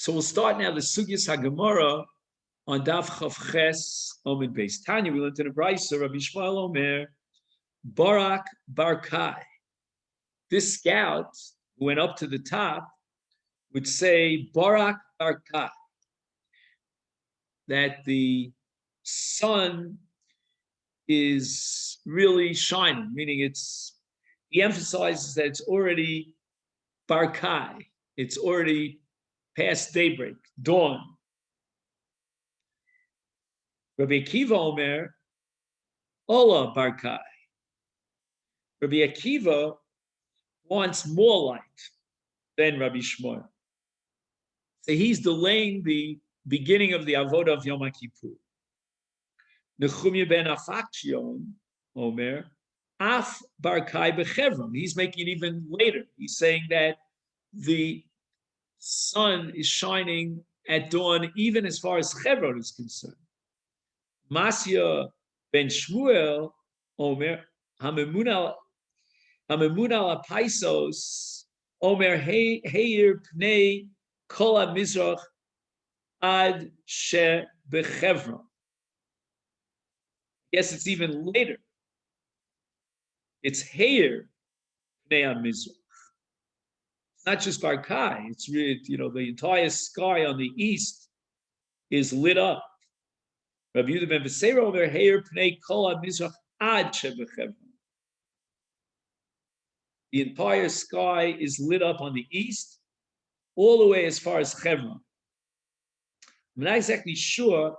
So we'll start now the Sugyas HaGemara on Daf Chav Ches Omid Beis. Tanya, we learned in the Brayso, Rabbi Shmuel Omer, Barak Bar Kai. This scout who went up to the top would say Barak Bar Kai, that the sun is really shining, meaning he emphasizes that it's already Bar Kai, it's already past daybreak, dawn. Rabbi Akiva Omer, Ola Bar Kai. Rabbi Akiva wants more light than Rabbi Shmuel. So he's delaying the beginning of the avodah of Yom Kippur. Nechumya ben Afaktion Omer, Af Bar Kai bechevron. He's making it even later. He's saying that the sun is shining at dawn even as far as Chevron is concerned. Masya ben Shmuel Omer, Hamemun al Paisos Omer Heir Pnei Kol HaMizrach Ad She Bechevron. Yes, it's even later. It's Heir Pnei HaMizrach. It's not just Bar Kai. It's really, the entire sky on the east is lit up. Rabbi Yehuda ben Beseira over Heir Pnei Kol HaMizrach Ad She Bechevron. The entire sky is lit up on the east, all the way as far as Chevron. I'm not exactly sure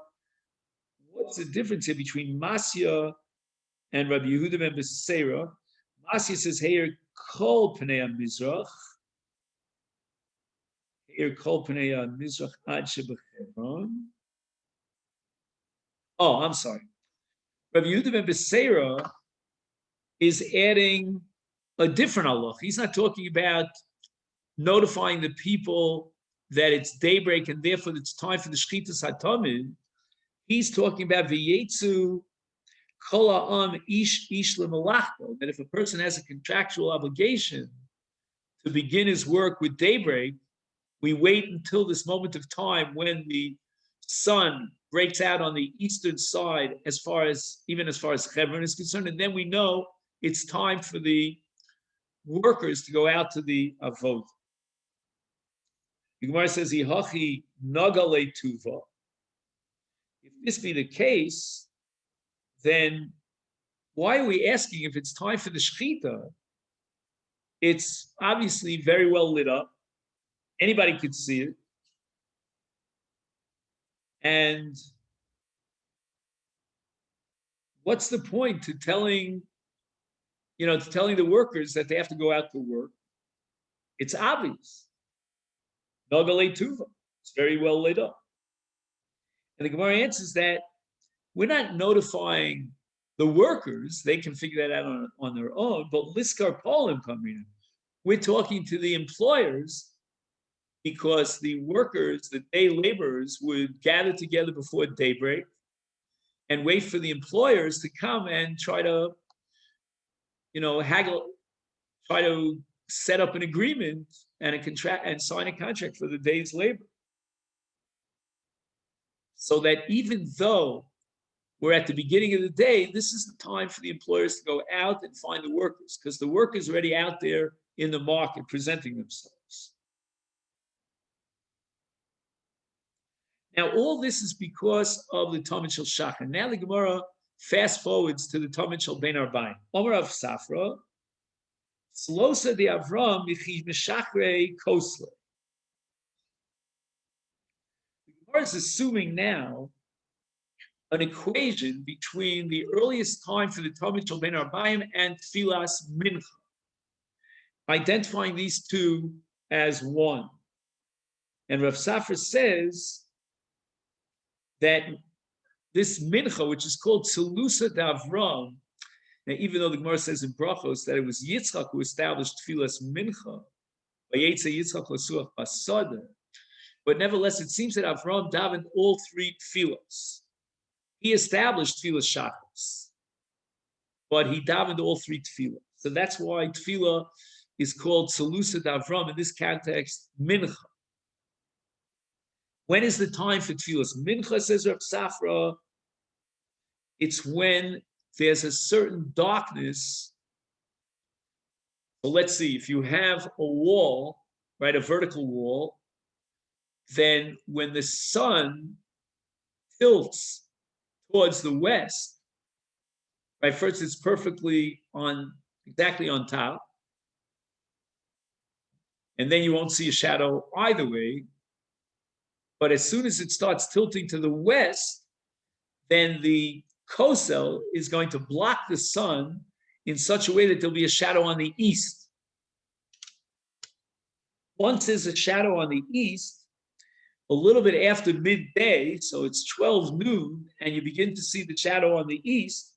what's the difference here between Masya and Rabbi Yehuda ben Beseira. Masya says Heir Kol Pnei HaMizrach. Heir Kol Pnei HaMizrach Ad She Bechevron. Oh, I'm sorry. Rabbi Yehuda ben Beseira is adding a different halach. He's not talking about notifying the people that it's daybreak and therefore it's time for the Shchitas HaTamid. He's talking about v'yetzu kol ha'am ish lemalachto, that if a person has a contractual obligation to begin his work with daybreak, we wait until this moment of time when the sun breaks out on the eastern side as far as Chevron is concerned, and then we know it's time for the workers to go out to the avodah. The Gemara says, "Ihachi nagale tuva." If this be the case, then why are we asking if it's time for the shechita? It's obviously very well lit up. Anybody could see it. And what's the point to telling the workers that they have to go out to work? It's obvious. Nagale tuva. It's very well lit up. And the Gemara answers that we're not notifying the workers. They can figure that out on their own. But liskar polim kamina. We're talking to the employers because the workers, the day laborers, would gather together before daybreak and wait for the employers to come and try to, haggle, try to set up an agreement and a contract and sign a contract for the day's labor. So that even though we're at the beginning of the day, this is the time for the employers to go out and find the workers, because the workers are already out there in the market presenting themselves. Now, all this is because of the Talmud Shel Shachar. Now the Gemara fast forwards to the Talmud Shel Ben Arbaim. Omer of Safra, Slosa de Avram Michi Meshachre Kosle. The Gemara is assuming now an equation between the earliest time for the Talmud Shel Ben Arbaim and Tfilas Mincha, identifying these two as one. And Rav Safra says that this mincha, which is called Tzelusa Davram, now even though the Gemara says in Brachos that it was Yitzchak who established Tfilas Mincha, but nevertheless, it seems that Avram davened all three tefillas. He established Tfilas Shachos, but he davened all three tefillas. So that's why tefillah is called Tzelusa Davram, in this context, Mincha. When is the time for tefillas mincha, says Rav Safra? It's when there's a certain darkness. So let's see, if you have a wall, right, a vertical wall, then when the sun tilts towards the west, right, first it's perfectly on, exactly on top, and then you won't see a shadow either way. But as soon as it starts tilting to the west, then the kosel is going to block the sun in such a way that there'll be a shadow on the east. Once there's a shadow on the east, a little bit after midday, so it's 12 noon, and you begin to see the shadow on the east,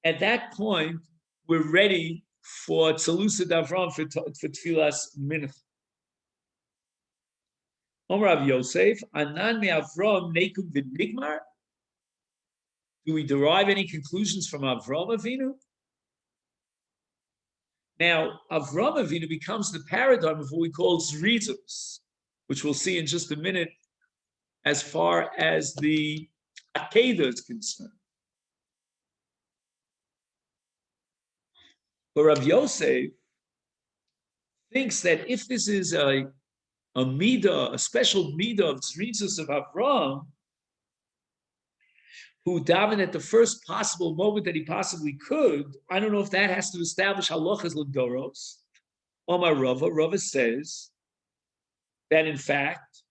at that point, we're ready for Tzalusa Davram for Tfilas Mincha. Omer Rav Yosef, Anan me Avram Nekum V'Nigmar. Do we derive any conclusions from Avram Avinu? Now, Avram Avinu becomes the paradigm of what we call Zrizus, which we'll see in just a minute as far as the Akedah is concerned. But Rav Yosef thinks that if this is a midah, a special midah of Zrizus of Avram, who davened at the first possible moment that he possibly could, I don't know if that has to establish halachas l'doros. Omar Rava says that in fact,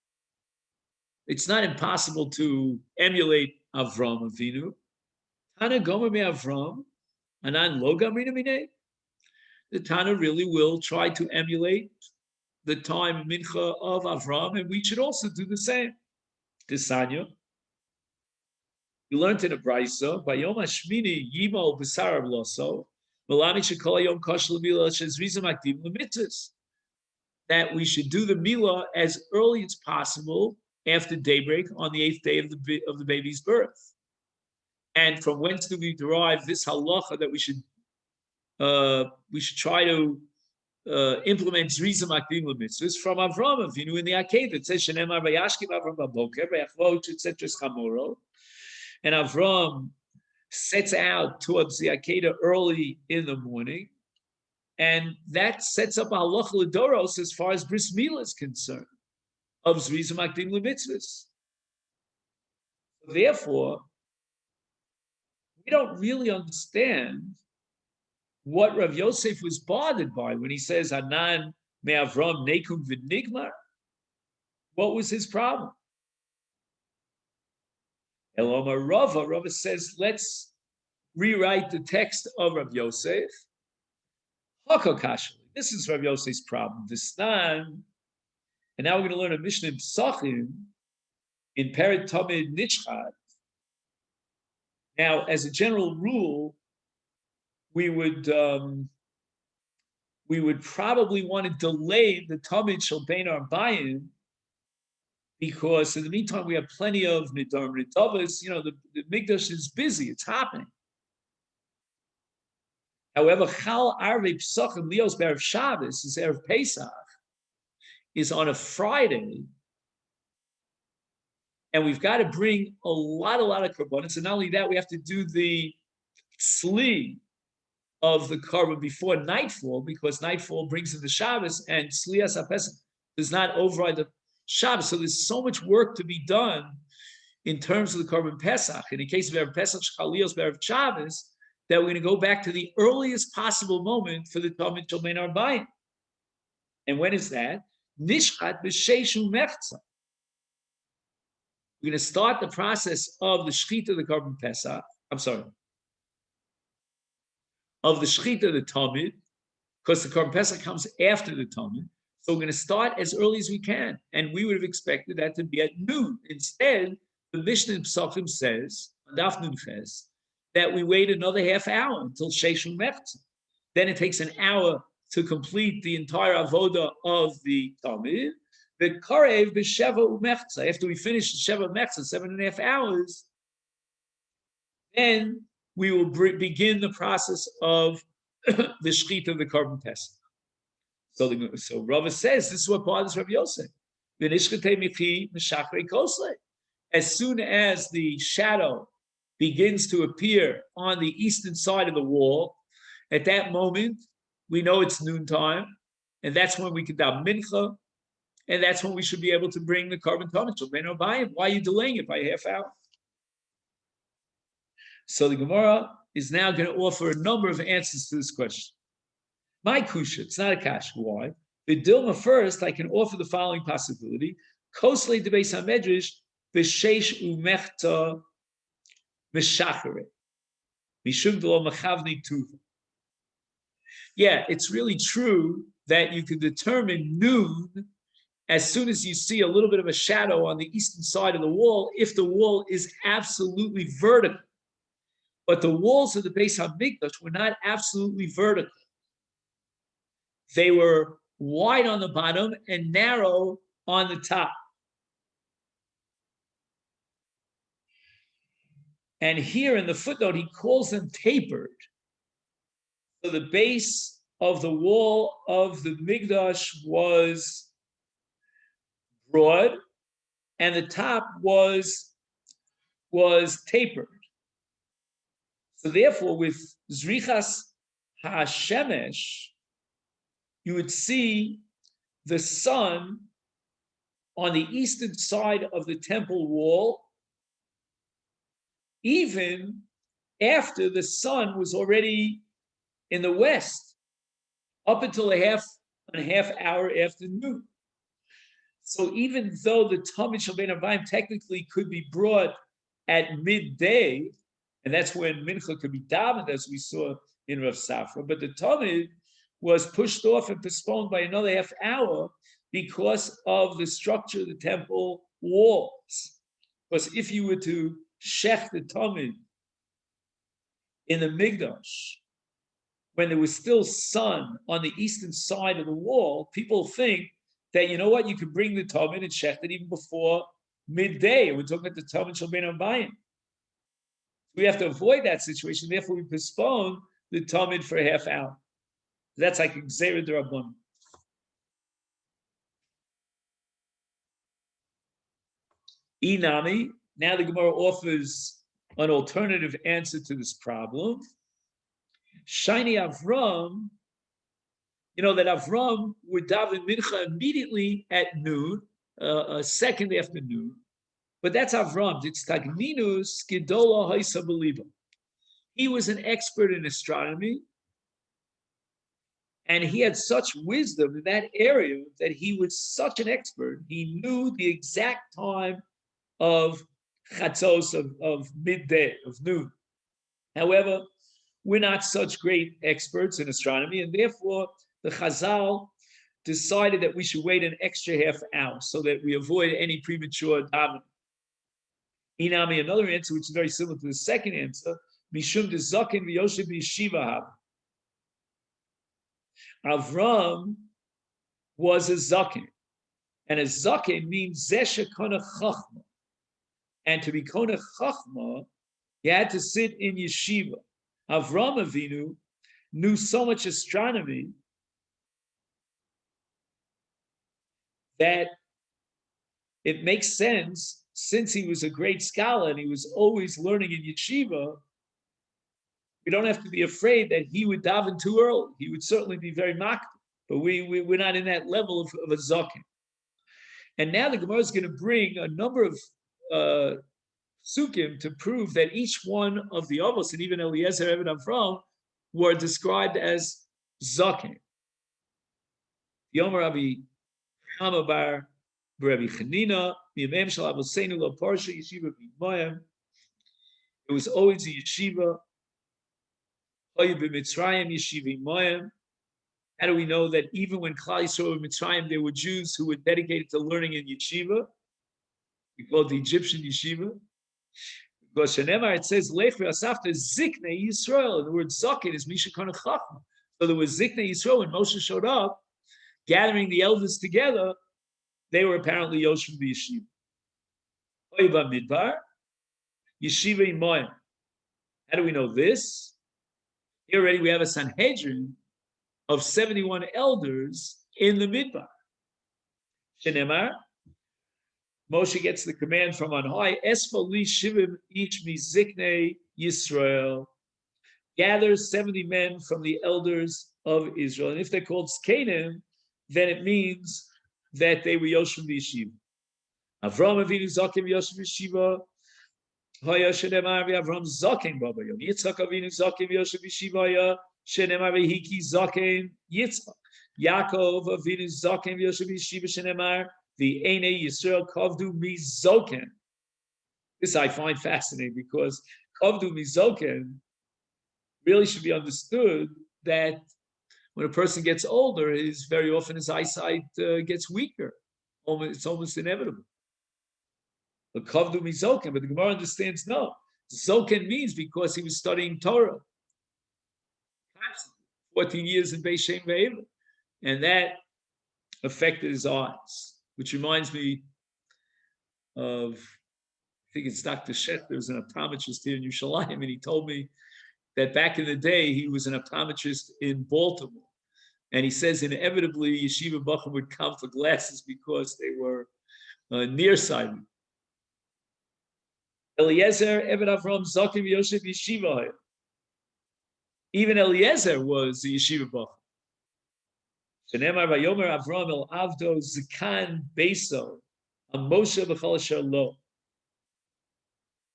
it's not impossible to emulate Avram Avinu. Tana gomer me Avram, anan lo gamrina minei. The Tana really will try to emulate the time mincha of Avram, and we should also do the same. Tisanya. We learned in a brisa by Yoma Shmini Yima B'Sarav Loso Malami Shekol Yom Kosh L'Mila Shezrizim Akdim L'Mitzvos, that we should do the Mila as early as possible after daybreak on the 8th day of the baby's birth. And from whence do we derive this halacha that we should try to implement Zrizim Akdim L'Mitzvos from Avram Avinu in the Akedah. It says Shenemar Vayashkim Avram Baboker Vayachvot Tzitzus Chamoro. And Avram sets out towards the Akedah early in the morning, and that sets up a halacha l'doros as far as bris milah is concerned, of Zrizim Akdim L'Mitzvos. Therefore, we don't really understand what Rav Yosef was bothered by when he says, Hanan me Avram nekum v'nigmar. What was his problem? Eloma Rava says, let's rewrite the text of Rav Yosef. This is Rav Yosef's problem. This time, and now we're going to learn a Mishnah in Psachim in Peret Tamid Nishchat. Now, as a general rule, we would probably want to delay the Tamid Shel Bein Arbayim, because in the meantime, we have plenty of Nidar Ridavas. The Mikdash is busy, it's happening. However, Chal Arvei Pesachim Leos Be'erev Shabbos, is Erev Pesach, is on a Friday, and we've got to bring a lot of korbanos. And not only that, we have to do the tzli of the korban before nightfall, because nightfall brings in the Shabbos, and tzlias HaPesach does not override the Shabbos. So there's so much work to be done in terms of the korban Pesach. In the case of Erev Pesach, Chalios Be'erev Shabbos, that we're going to go back to the earliest possible moment for the Tamid Shel Bein Arbayim. And when is that? Nishchat b'Sheish U'Mechza. We're going to start the process of the Shechita of the korban Pesach. Of the Shechita of the Tamid, because the korban Pesach comes after the Tamid. So we're going to start as early as we can. And we would have expected that to be at noon. Instead, the Mishnah in Psachim says, Daf Nun Ches, that we wait another half hour until Sheish U'Mechza. Then it takes an hour to complete the entire avoda of the Tamid. The Karev b'Sheva U'Mechza. After we finish the Sheva U'Mechza, 7.5 hours, then we will begin the process of the Shechita of the korban Pesach. So Rava says, this is what bothers Rav Yosef. As soon as the shadow begins to appear on the eastern side of the wall, at that moment, we know it's noontime, and that's when we can do mincha, and that's when we should be able to bring the carbon tamid. Why are you delaying it by a half hour? So the Gemara is now going to offer a number of answers to this question. My kusha, it's not a kash. Why? The Dilma first, I can offer the following possibility. Kosle de Beis HaMedrash, v'sheish umechta meshachere. Mishum d'lo machavni tuva. Yeah, it's really true that you can determine noon as soon as you see a little bit of a shadow on the eastern side of the wall, if the wall is absolutely vertical. But the walls of the Beis HaMikdash were not absolutely vertical. They were wide on the bottom and narrow on the top. And here in the footnote, he calls them tapered. So the base of the wall of the Mikdash was broad, and the top was tapered. So therefore, with Zrichas HaShemesh, you would see the sun on the eastern side of the temple wall, even after the sun was already in the west, up until a half hour after noon. So even though the Tamid Shel Bein Arbayim technically could be brought at midday, and that's when Mincha could be davened, as we saw in Rav Safra, but the Tamid was pushed off and postponed by another half hour because of the structure of the temple walls. Because if you were to shech the Tamid in the Mikdash, when there was still sun on the eastern side of the wall, people think that, you know what, you could bring the Tamid and shech it even before midday. We're talking about the Tamid Shel Bein Arbayim. We have to avoid that situation. Therefore, we postpone the Tamid for a half hour. That's like Gzeira D'Rabbanan. Inami. Now the Gemara offers an alternative answer to this problem. Shiny Avram, you know that Avram would daven mincha immediately at noon, a second after noon. But that's Avram. It's Tagminus Gedola Haisa Beliba. He was an expert in astronomy, and he had such wisdom in that area that he was such an expert. He knew the exact time of chatzos, of midday, of noon. However, we're not such great experts in astronomy, and therefore the Chazal decided that we should wait an extra half hour so that we avoid any premature davening. Inami, another answer, which is very similar to the second answer, Mishum de Zakin v'Yoshev b'Yeshiva hab. Avram was a Zakin, and a Zakin means Zesha Kona Chachma. And to be Kona Chachma, you had to sit in yeshiva. Avram Avinu knew so much astronomy that it makes sense, since he was a great scholar and he was always learning in yeshiva, we don't have to be afraid that he would daven too early. He would certainly be very mocked, but we're not in that level of a zaken. And now the Gemara is going to bring a number of sukkim to prove that each one of the avos, and even Eliezer, Eved Avram, were described as zaken. Yoma Rabbi Chama bar Rabbi Chanina, Miyamem Shel Avoseinu Lo Parsha Yeshiva B'Mayim. It was always a yeshiva. Hoyu b'Mitzrayim Yeshiva B'Mayim. How do we know that even when Klal Yisrael were Mitzrayim, there were Jews who were dedicated to learning in yeshiva? We call it the Egyptian yeshiva. Because Shenemar, it says, Lech v'asafta ziknei Yisrael. The word zaken is Misha Kana Chachma. So there was ziknei Yisrael. When Moshe showed up, gathering the elders together, they were apparently Yoshim b'Yeshiva. Oiva Midbar, Yeshiva Imoyim. How do we know this? Here already we have a Sanhedrin of 71 elders in the Midbar. Shenemar, Moshe gets the command from on high, Esfa li shivim ish mizikne Yisrael. Gather 70 men from the elders of Israel. And if they're called Skanim, then it means that they were Yoshim Yeshiva. Avram Avinu Zakim Yoshim Yeshiva. Haya Shenemar Avram Zakim Baba Yom. Yitzchak Avinu Zakim Yoshim Yeshiva. Shenemar Hiki Zakim Yitzchak. Yaakov Avinu Zakim Yoshim Yeshiva. Shenemar the Ene Yisrael Kavdu Mizoken. This I find fascinating because Kavdu Mizoken really should be understood that when a person gets older, very often his eyesight gets weaker. It's almost inevitable. But Kavdu Mizoken, but the Gemara understands no. Zoken means because he was studying Torah 14 years in Beis Shem Ve'eva, and that affected his eyes, which reminds me of, I think it's Dr. Shet, there's an optometrist here in Yerushalayim, and he told me that back in the day, he was an optometrist in Baltimore. And he says inevitably Yeshiva Bacham would come for glasses because they were nearsighted. Eliezer, Eved Avram, Zakim, Yosef, Yeshiva. Even Eliezer was the Yeshiva Bacham. Shenemar Vayomer Avram El Avdo Zikan Beso, Moshe B'chol Asher Lo.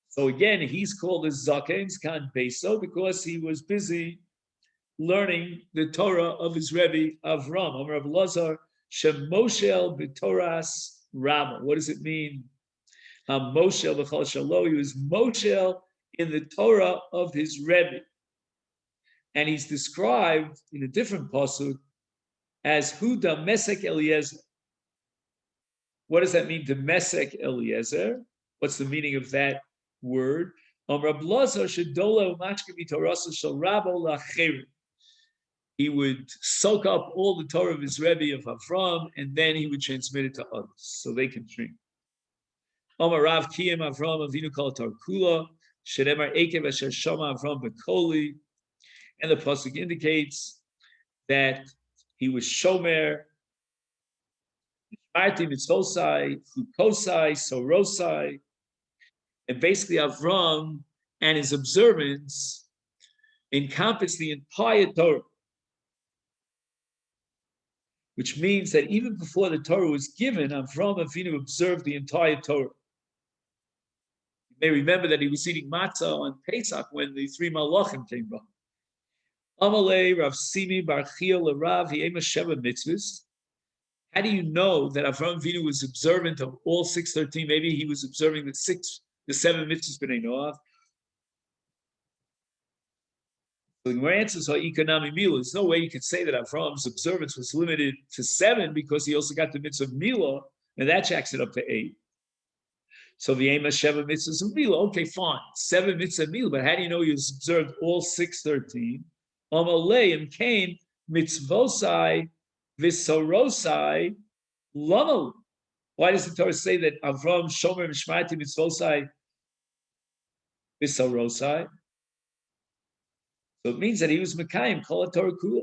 So again, he's called as Zaken Zikan Beso because he was busy learning the Torah of his Rebbe Avram. Omer Rav Lazar Shemoshel B'Toras Rama. What does it mean? Moshel B'chol Asher Lo. He was Moshel in the Torah of his Rebbe, and he's described in a different pasuk as Huda Mesek Eliezer. What does that mean, Mesek Eliezer? What's the meaning of that word? He would soak up all the Torah of his Rebbe of Avram, and then he would transmit it to others so they can drink. Amar Rav Kiyem Avram Avinu Kol Torah Kula Shedemar Ekev Asher Shama Avram Bekoli, and the pasuk indicates that he was Shomer, Shmarti Mitzvosai, Chukosai, Sorosai, and basically Avram and his observance encompass the entire Torah, which means that even before the Torah was given, Avram Avinu observed the entire Torah. You may remember that he was eating matzah on Pesach when the three malachim came by. Amalei Rav Simi Bar Chia LeRav Yema Sheva mitzvahs. How do you know that Avram Avinu was observant of all 613? Maybe he was observing the 7 mitzvahs b'nei Noach. So the Gemara answers, there's no way you could say that Avram's observance was limited to 7 because he also got the mitzvah of Milah, and that jacks it up to 8. So the Yema Sheva mitzvahs of Milah, okay, fine, 7 mitzvahs of Milah, but how do you know he was observed all 613? Amalei and Cain mitzvosai v'sorosai lama. Why does the Torah say that Avram shomer mishmarti mitzvosai v'sorosai? So it means that he was mekayim kol Torah kula,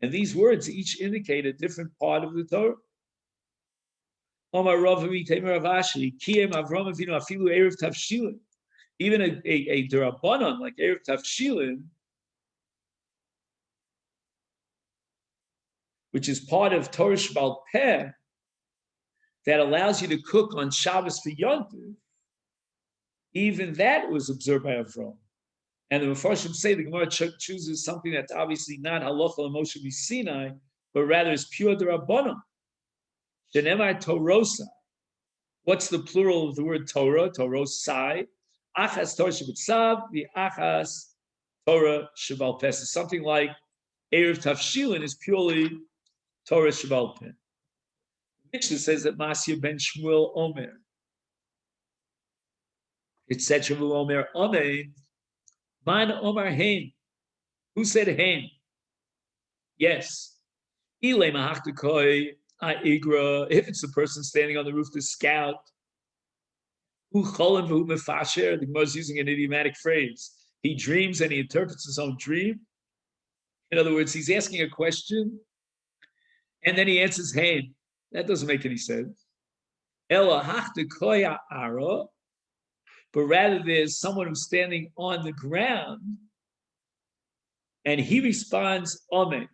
and these words each indicate a different part of the Torah. Omar Rav Tamer Avashi Kiyem Avram Avinu Afilu Erev Tavshilin, even a derabanan like Erev Tavshilin, which is part of Torah Shebal Peh, that allows you to cook on Shabbos for Yom Tov, even that was observed by Avram. And the Mefarshim say the Gemara chooses something that's obviously not halacha l'Moshe Sinai, but rather is pure derabbanan. Shenemar Torosai. What's the plural of the word Torah? Torosai. Achas Torah Shabbatsav, the Achas Torah Shebal Peh. Something like Erev Tavshilin is purely Torah Shebal Peh. Mishnah says that Masya ben Shmuel Omer. It said Shmuel Omer Amen. Man Omar Hain. Who said Hain? Yes. Ilay Mahachtakoi Igra. If it's the person standing on the roof to scout. Who Cholim Who Mefasher. The Gemara is using an idiomatic phrase. He dreams and he interprets his own dream. In other words, he's asking a question and then he answers Hain. That doesn't make any sense. Ela hachta koya ara, but rather there's someone who's standing on the ground and he responds, Amen.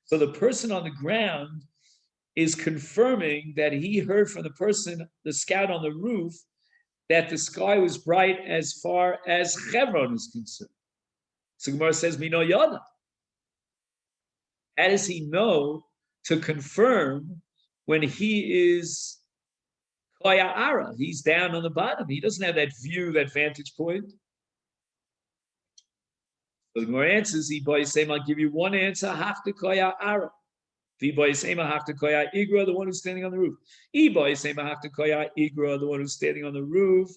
So the person on the ground is confirming that he heard from the person, the scout on the roof, that the sky was bright as far as Hebron is concerned. So Gemara says, Mino Yada. How does he know to confirm when he is Koya Ara? He's down on the bottom. He doesn't have that view, that vantage point. So the Gemara answers, I'll give you one answer, Hafta Koya Ara. The one who's standing on the roof. The one who's standing on the roof.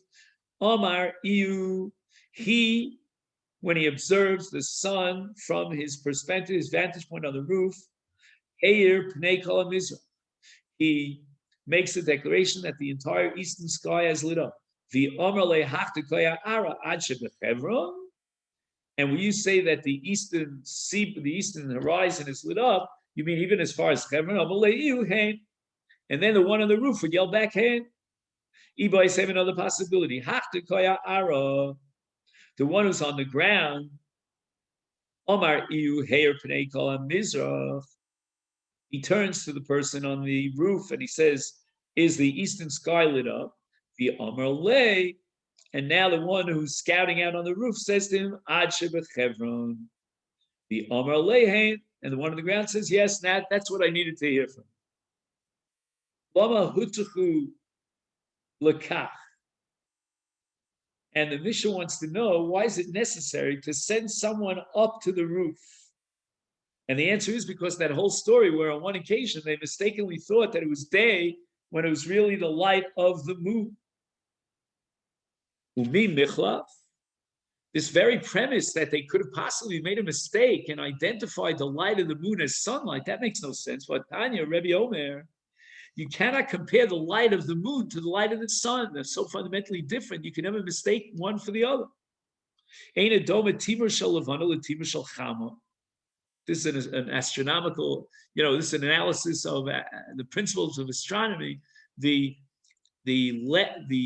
Omar Iu, he, when he observes the sun from his perspective, his vantage point on the roof, Eir Pnei Kol HaMizrach, he makes a declaration that the entire eastern sky has lit up. The Omar Lehachta Koya Ara Ad Shebechevron, and when you say that the eastern horizon is lit up, you mean even as far as Hebron? And then the one on the roof would yell back, "Hey!" Ibai say another possibility. Hachta koya ara, the one who's on the ground. Omar iu heir pnei kol mizrach. He turns to the person on the roof and he says, "Is the eastern sky lit up?" The Omar lay, and now the one who's scouting out on the roof says to him, "Ad shebet Hebron." The Omar lay, and the one on the ground says, "Yes, that's what I needed to hear from." Lama hutuchu lekach. And the Mishnah wants to know, why is it necessary to send someone up to the roof? And the answer is because that whole story where on one occasion they mistakenly thought that it was day when it was really the light of the moon. Umi michlaf. This very premise that they could have possibly made a mistake and identified the light of the moon as sunlight, that makes no sense. But Tanya, Rebbe Omer, you cannot compare the light of the moon to the light of the sun. They're so fundamentally different. You can never mistake one for the other. This is an astronomical, this is an analysis of the principles of astronomy. The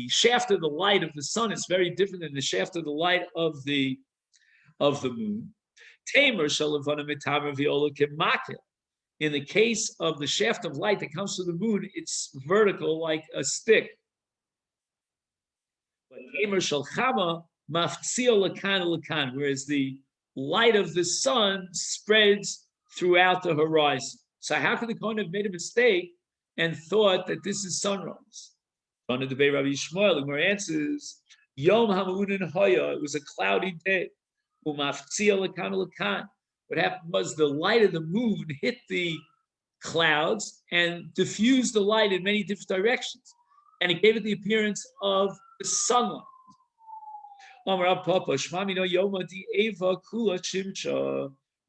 shaft of the light of the sun is very different than the shaft of the light of the moon. In the case of the shaft of light that comes from the moon, it's vertical like a stick. Whereas the light of the sun spreads throughout the horizon. So how could the Kohen have made a mistake and thought that this is sunrise? On the debate, Rabbi Yishmael, the Gemara answers, Yom HaMa'unin Hoya, it was a cloudy day. What happened was the light of the moon hit the clouds and diffused the light in many different directions. And it gave it the appearance of the sunlight.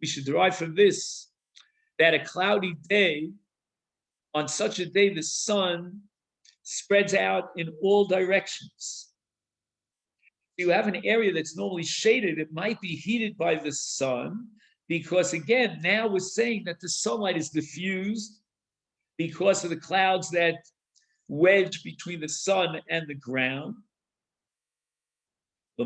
We should derive from this that a cloudy day, on such a day, the sun spreads out in all directions. You have an area that's normally shaded, it might be heated by the sun, because again, now we're saying that the sunlight is diffused because of the clouds that wedge between the sun and the ground. We're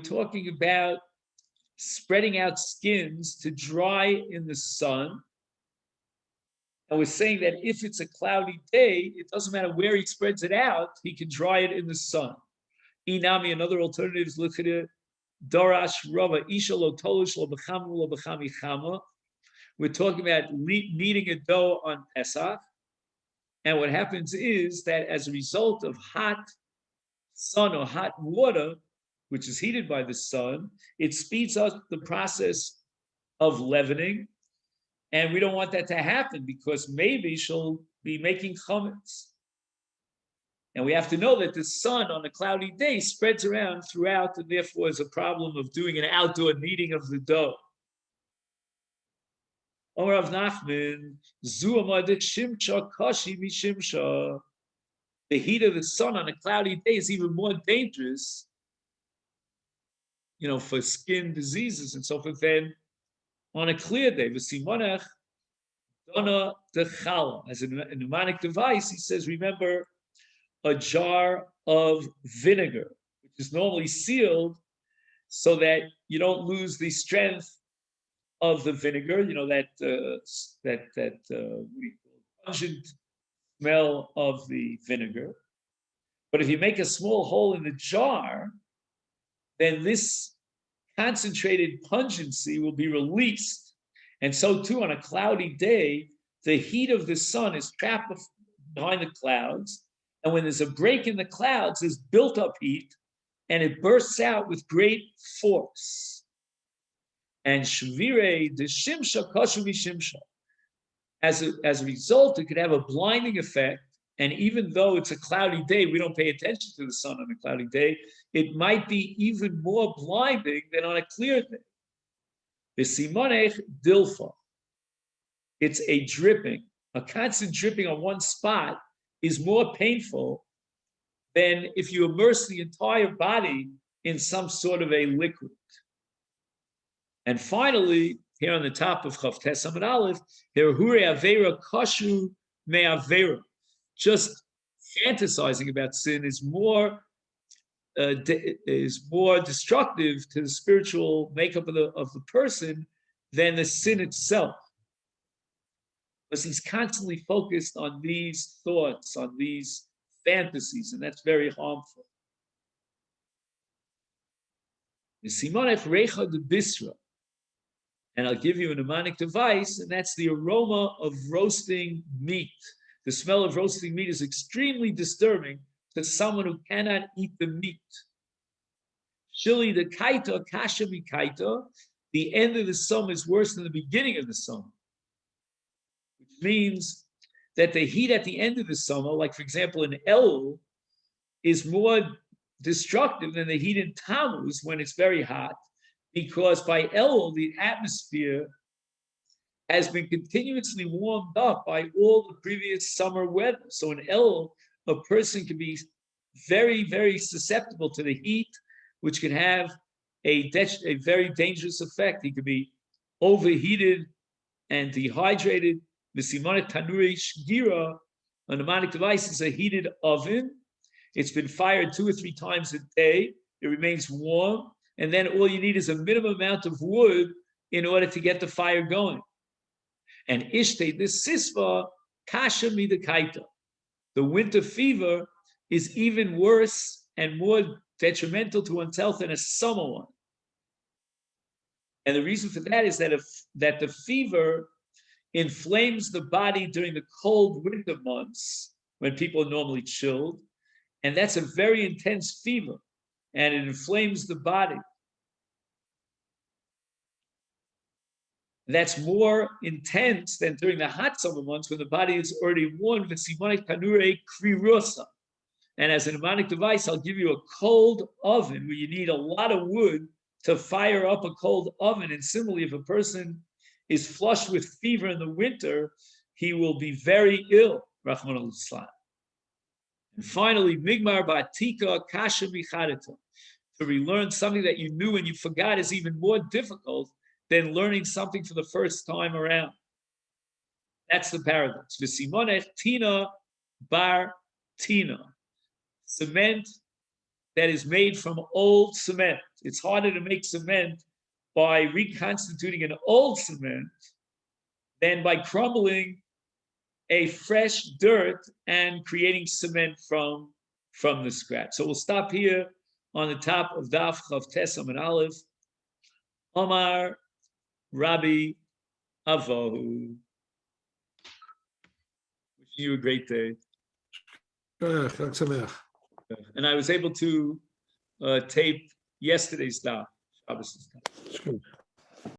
talking about spreading out skins to dry in the sun. And we're saying that if it's a cloudy day, it doesn't matter where he spreads it out, he can dry it in the sun. Inami, another alternative is Darash Rava, Isha lo tolish lo b'chamu lo b'chami chama. We're talking about kneading a dough on Pesach. And what happens is that as a result of hot sun or hot water, which is heated by the sun, it speeds up the process of leavening. And we don't want that to happen because maybe she'll be making chametz. And we have to know that the sun on a cloudy day spreads around throughout, and therefore is a problem of doing an outdoor kneading of the dough. Omar Rav Nachman, the heat of the sun on a cloudy day is even more dangerous, for skin diseases and so forth than on a clear day. Dona de challah. As a mnemonic device, he says, remember a jar of vinegar, which is normally sealed so that you don't lose the strength of the vinegar, pungent smell of the vinegar. But if you make a small hole in the jar, then this concentrated pungency will be released. And so too on a cloudy day, the heat of the sun is trapped behind the clouds. And when there's a break in the clouds, there's built up heat and it bursts out with great force. And shvire de shimsha kashu shimsha. As a result, it could have a blinding effect. And even though it's a cloudy day, we don't pay attention to the sun on a cloudy day. It might be even more blinding than on a clear day. The simonech dilfa. It's a dripping. A constant dripping on one spot is more painful than if you immerse the entire body in some sort of a liquid. And finally, here on the top of Chav Tes Amud Aleph, here Hure Avera Kashu Me Avera. Just fantasizing about sin is more destructive to the spiritual makeup of the person than the sin itself, because he's constantly focused on these thoughts, on these fantasies, and that's very harmful. The simonech recha de bisra, and I'll give you a mnemonic device, and that's the aroma of roasting meat. The smell of roasting meat is extremely disturbing to someone who cannot eat the meat. Shili the kaita, kasha mi kaita, the end of the sum is worse than the beginning of the sum, which means that the heat at the end of the summer, like for example in Elul, is more destructive than the heat in Tammuz when it's very hot, because by Elul, the atmosphere has been continuously warmed up by all the previous summer weather. So in Elul, a person can be very, very susceptible to the heat, which can have a very dangerous effect. He could be overheated and dehydrated. The Simonech Tanuri Shgira, a mnemonic device, is a heated oven. It's been fired 2 or 3 times a day. It remains warm. And then all you need is a minimum amount of wood in order to get the fire going. And Ishte, this sisva, kasha midakaita. The winter fever is even worse and more detrimental to one's health than a summer one. And the reason for that is that the fever inflames the body during the cold winter months when people are normally chilled. And that's a very intense fever, and it inflames the body. That's more intense than during the hot summer months when the body is already warm. And as a mnemonic device, I'll give you a cold oven where you need a lot of wood to fire up a cold oven. And similarly, if a person is flushed with fever in the winter, he will be very ill. Rahman al-Islam. And finally, Migmar Batika Kasha Micharita. To relearn something that you knew and you forgot is even more difficult than learning something for the first time around. That's the paradox. V'simonech tina bar tina. Cement that is made from old cement. It's harder to make cement by reconstituting an old cement than by crumbling a fresh dirt and creating cement from the scratch. So we'll stop here on the top of Daf Chav Tes Amud Aleph. Omar Rabbi Avohu. Wishing you a great day. And I was able to tape yesterday's Daf.